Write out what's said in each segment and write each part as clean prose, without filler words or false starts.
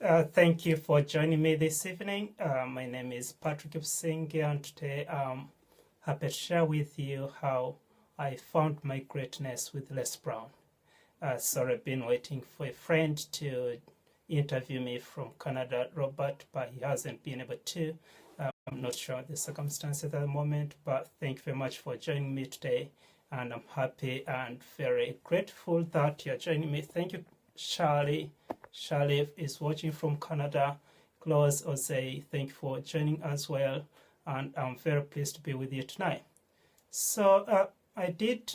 Thank you for joining me this evening. My name is Patrick Singh, and today I'm happy to share with you how I found my greatness with Les Brown. Sorry, I've been waiting for a friend to interview me from Canada, Robert, but he hasn't been able to. I'm not sure the circumstances at the moment, but thank you very much for joining me today. And I'm happy and very grateful that you're joining me. Thank you, Charlie. Charlie is watching from Canada. Claus Ose, thank you for joining as well. And I'm very pleased to be with you tonight. So I did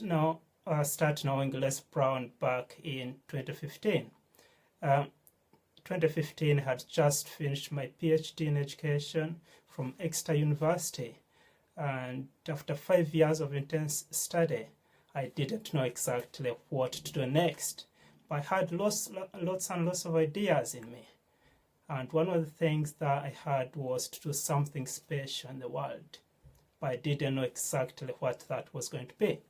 start knowing Les Brown back in 2015. 2015 had just finished my PhD in education from Exeter University. And after 5 years of intense study, I didn't know exactly what to do next. But I had lots and lots of ideas in me. And one of the things that I had was to do something special in the world. But I didn't know exactly what that was going to be.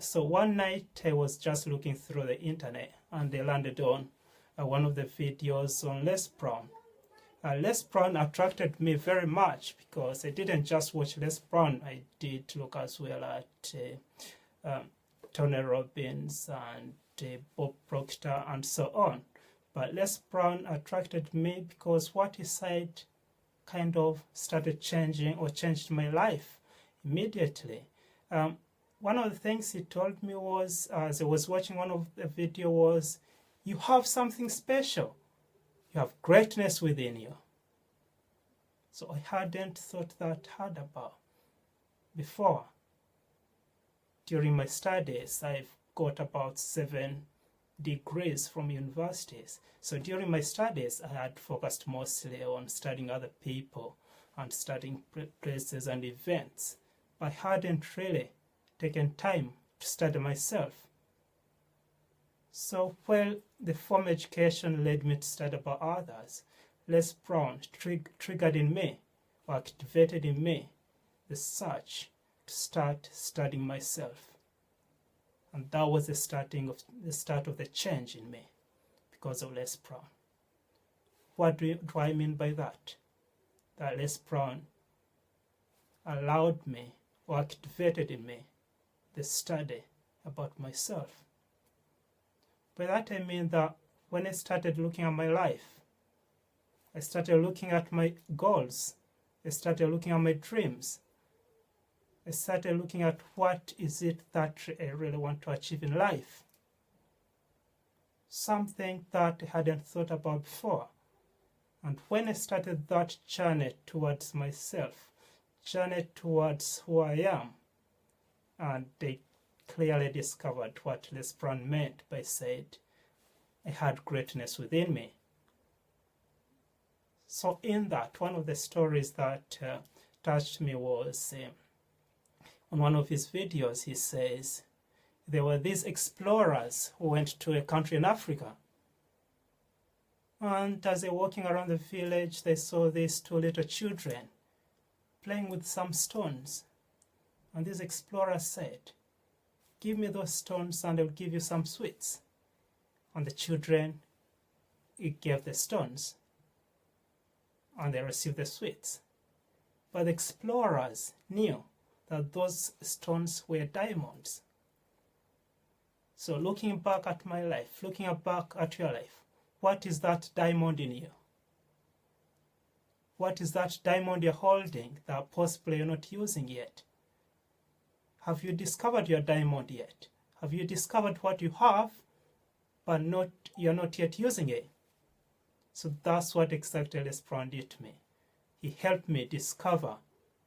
So one night I was just looking through the internet and I landed on one of the videos on Les Brown. Les Brown attracted me very much because I didn't just watch Les Brown, I did look as well at Tony Robbins and Bob Proctor and so on. But Les Brown attracted me because what he said kind of started changing or changed my life immediately. One of the things he told me was, as I was watching one of the video, was, you have something special. You have greatness within you. So I hadn't thought that hard about before. During my studies, I've got about 7 degrees from universities. So during my studies, I had focused mostly on studying other people and studying places and events. But I hadn't really taken time to study myself. So while the formal education led me to study about others, Les Brown triggered in me, or activated in me, the search to start studying myself. And that was the start of the change in me because of Les Brown. What do I mean by that? That Les Brown allowed me or activated in me the study about myself. By that I mean that when I started looking at my life, I started looking at my goals, I started looking at my dreams, I started looking at what is it that I really want to achieve in life. Something that I hadn't thought about before. And when I started that journey towards myself, journey towards who I am, and I clearly discovered what Les Brown meant by saying I had greatness within me. So in that, one of the stories that touched me was on one of his videos, he says, there were these explorers who went to a country in Africa. And as they were walking around the village, they saw these 2 little children playing with some stones. And these explorers said, give me those stones and I'll give you some sweets. And the children gave the stones and they received the sweets. But the explorers knew that those stones were diamonds. So looking back at my life, looking back at your life, what is that diamond in you? What is that diamond you're holding that possibly you're not using yet? Have you discovered your diamond yet? Have you discovered what you have, but you're not yet using it? So that's what exactly Les Brown did to me. He helped me discover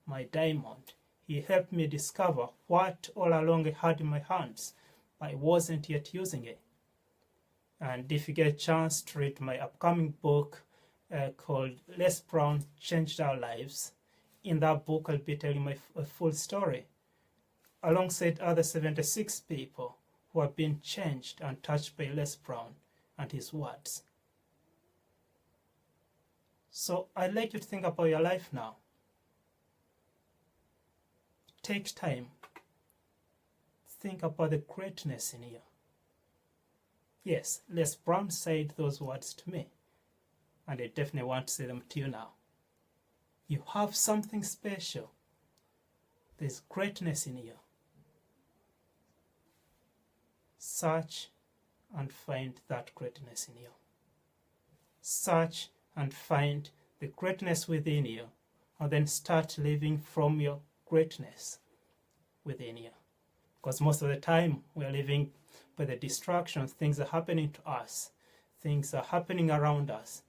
my diamond. He helped me discover what all along I had in my hands, but I wasn't yet using it. And if you get a chance to read my upcoming book called Les Brown Changed Our Lives, in that book I'll be telling my full story, alongside other 76 people who have been changed and touched by Les Brown and his words. So I'd like you to think about your life now. Take time. Think about the greatness in you. Yes, Les Brown said those words to me. and I definitely want to say them to you now. You have something special. There's greatness in you. Search and find that greatness in you. Search and find the greatness within you, and then start living from your greatness within you. Because most of the time we are living by the distractions. Things are happening to us. Things are happening around us.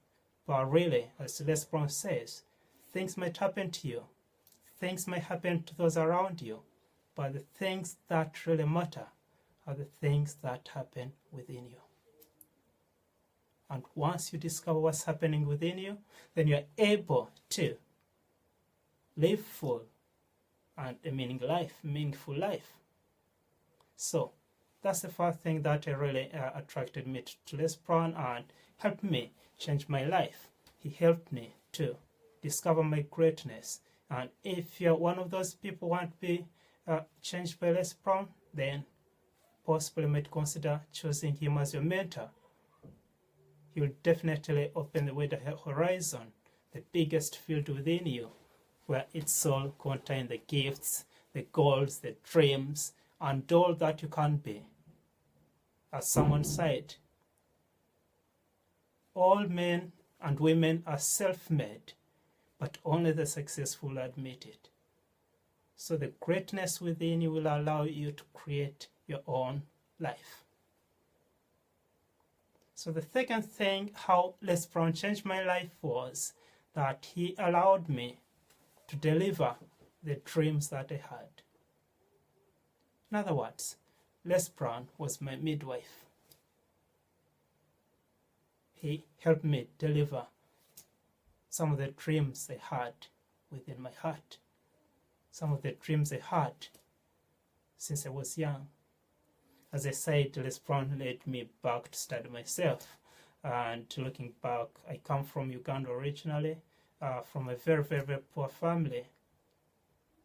But really, as Les Brown says, things might happen to you. Things might happen to those around you. But the things that really matter are the things that happen within you. And once you discover what's happening within you, then you're able to live full and a meaningful life. So that's the first thing that really attracted me to Les Brown and helped me change my life. He helped me to discover my greatness. And if you're one of those people who want to be changed by Les Brown, then possibly might consider choosing him as your mentor. He will definitely open the wider horizon, the biggest field within you, where it's all contains the gifts, the goals, the dreams, and all that you can be. As someone said, all men and women are self-made, but only the successful admit it. So the greatness within you will allow you to create your own life. So the second thing, how Les Brown changed my life, was that he allowed me to deliver the dreams that I had. In other words, Les Brown was my midwife. He helped me deliver some of the dreams I had within my heart. Some of the dreams I had since I was young. As I said, Les Brown led me back to study myself. And looking back, I come from Uganda originally, from a very, very, very poor family.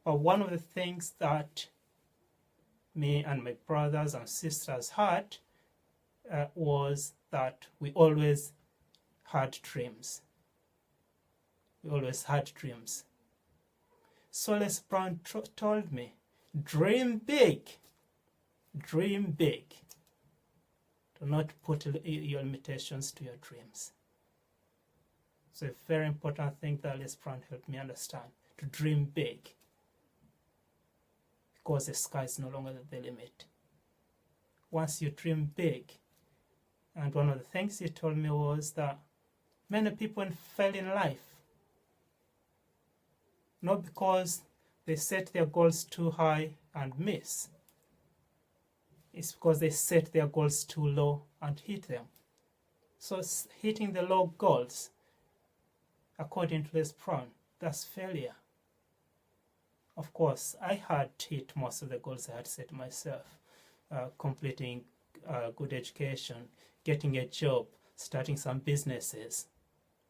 But one of the things that me and my brothers and sisters had was that we always had dreams. We always had dreams. So Les Brown told me, dream big. Dream big. Do not put your limitations to your dreams. So a very important thing that Les Brown helped me understand, to dream big. Because the sky is no longer the limit. Once you dream big, and one of the things he told me was that many people fail in life, not because they set their goals too high and miss. It's because they set their goals too low and hit them. So hitting the low goals, according to Les Brown, that's failure. Of course, I had hit most of the goals I had set myself. Completing a good education, getting a job, starting some businesses.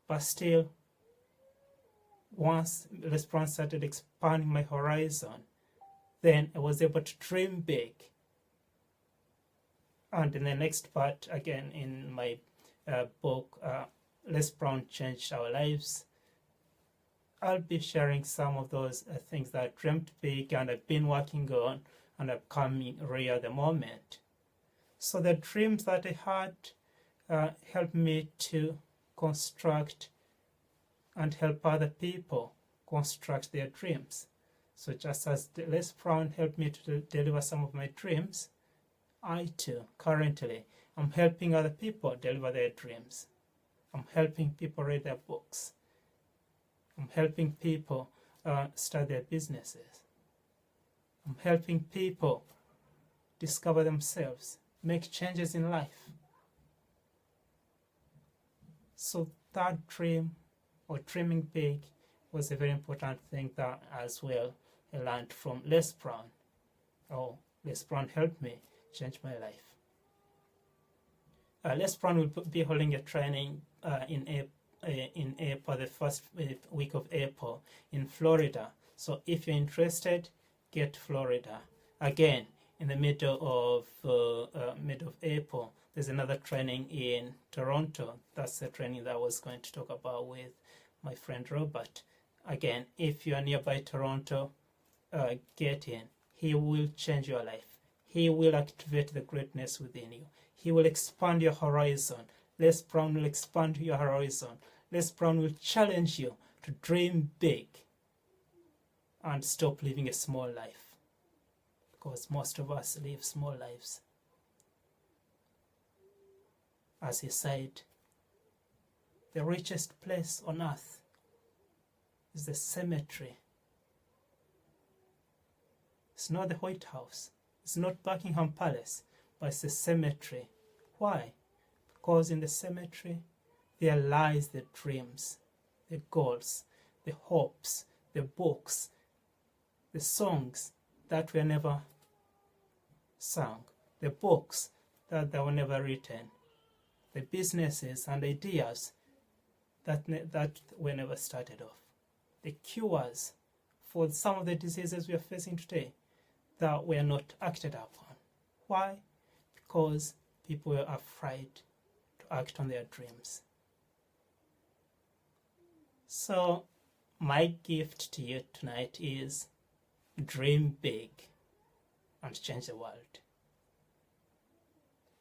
But still, once Les Brown started expanding my horizon, then I was able to dream big. And in the next part, again, in my book, Les Brown Changed Our Lives, I'll be sharing some of those things that I dreamt big and I've been working on and are coming real at the moment. So the dreams that I had helped me to construct and help other people construct their dreams. So just as Les Brown helped me to deliver some of my dreams, I too, currently, am helping other people deliver their dreams. I'm helping people read their books. I'm helping people start their businesses. I'm helping people discover themselves, make changes in life. So that dream, or dreaming big, was a very important thing that as well I learned from Les Brown. Les Brown helped me change my life. Les Brown will be holding a training in April, the first week of April in Florida. So if you're interested, get Florida. Again, in the middle of April, there's another training in Toronto. That's the training that I was going to talk about with my friend Robert. Again, if you are nearby Toronto, get in. He will change your life. He will activate the greatness within you. He will expand your horizon. Les Brown will expand your horizon. Les Brown will challenge you to dream big and stop living a small life, because most of us live small lives. As he said, the richest place on earth is the cemetery. It's not the White House. It's not Buckingham Palace, but it's the cemetery. Why? Because in the cemetery, there lies the dreams, the goals, the hopes, the books, the songs that were never sung, the books that were never written, the businesses and ideas that were never started off, the cures for some of the diseases we are facing today that were not acted upon. Why? Because people were afraid to act on their dreams. So my gift to you tonight is dream big and change the world.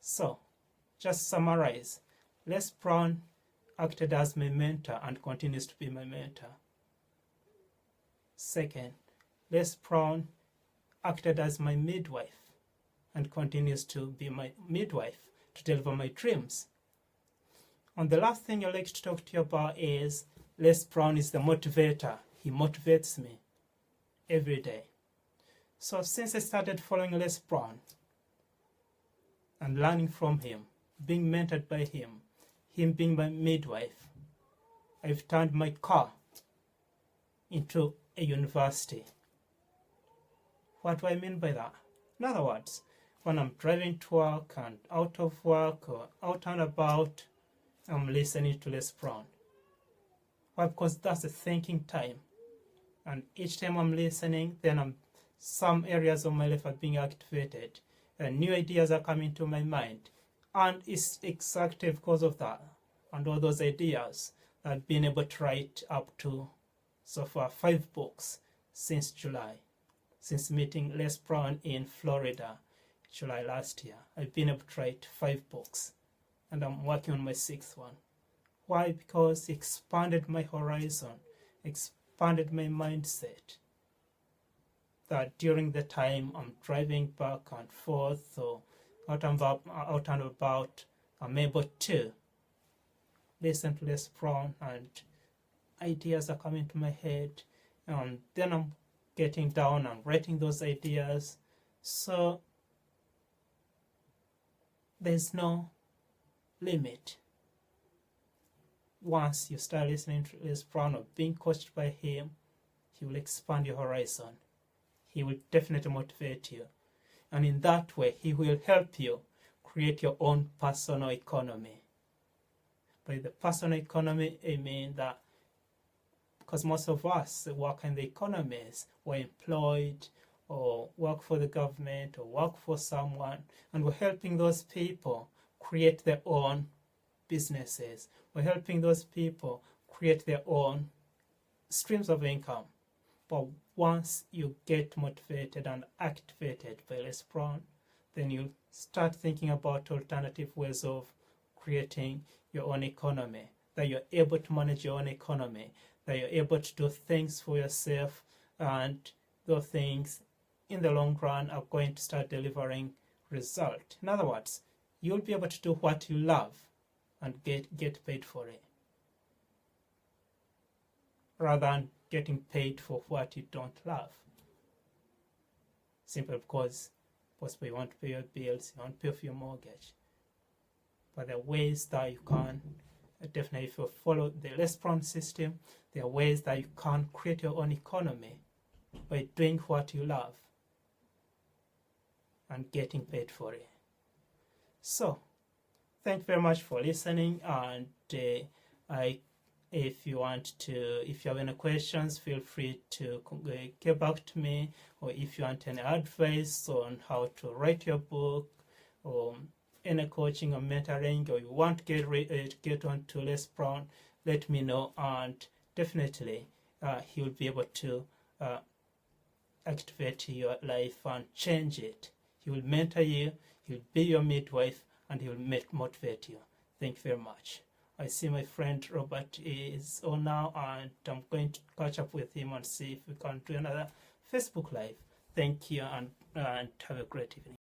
So, just summarize. Les Brown acted as my mentor and continues to be my mentor. Second, Les Brown acted as my midwife and continues to be my midwife to deliver my dreams. And the last thing I'd like to talk to you about is Les Brown is the motivator. He motivates me every day. So since I started following Les Brown and learning from him, being mentored by him being my midwife, I've turned my car into a university. What do I mean by that? In other words, when I'm driving to work and out of work or out and about, I'm listening to Les Brown. Why? Because that's the thinking time. And each time I'm listening, then some areas of my life are being activated. And new ideas are coming to my mind. And it's exactly because of that. And all those ideas that I've been able to write up to so far 5 books since July. Since meeting Les Brown in Florida, July last year, I've been able to write 5 books. And I'm working on my 6th one. Why? Because it expanded my horizon, expanded my mindset. That during the time I'm driving back and forth or out and about, I'm able to listen to Les Brown and ideas are coming to my head. And then I'm getting down and writing those ideas. So there's no limit. Once you start listening to Les Brown or being coached by him, he will expand your horizon. He will definitely motivate you. And in that way, he will help you create your own personal economy. By the personal economy, I mean that because most of us work in the economies, we're employed or work for the government or work for someone, and we're helping those people create their own businesses. We're helping those people create their own streams of income. But once you get motivated and activated by Les Brown, then you start thinking about alternative ways of creating your own economy, that you're able to manage your own economy, that you're able to do things for yourself, and those things in the long run are going to start delivering result. In other words, you'll be able to do what you love and get paid for it, rather than getting paid for what you don't love. Simply because possibly you want to pay your bills, you want to pay for your mortgage. But there are ways that you can, definitely if you follow the Les Brown system, there are ways that you can create your own economy by doing what you love and getting paid for it. So, thank you very much for listening, and if you have any questions, feel free to get back to me, or if you want any advice on how to write your book, or any coaching or mentoring, or you want to get on to Les Brown, let me know, and definitely he will be able to activate your life and change it. He will mentor you, he will be your midwife, and he will motivate you. Thank you very much. I see my friend Robert is on now, and I'm going to catch up with him and see if we can do another Facebook Live. Thank you, and have a great evening.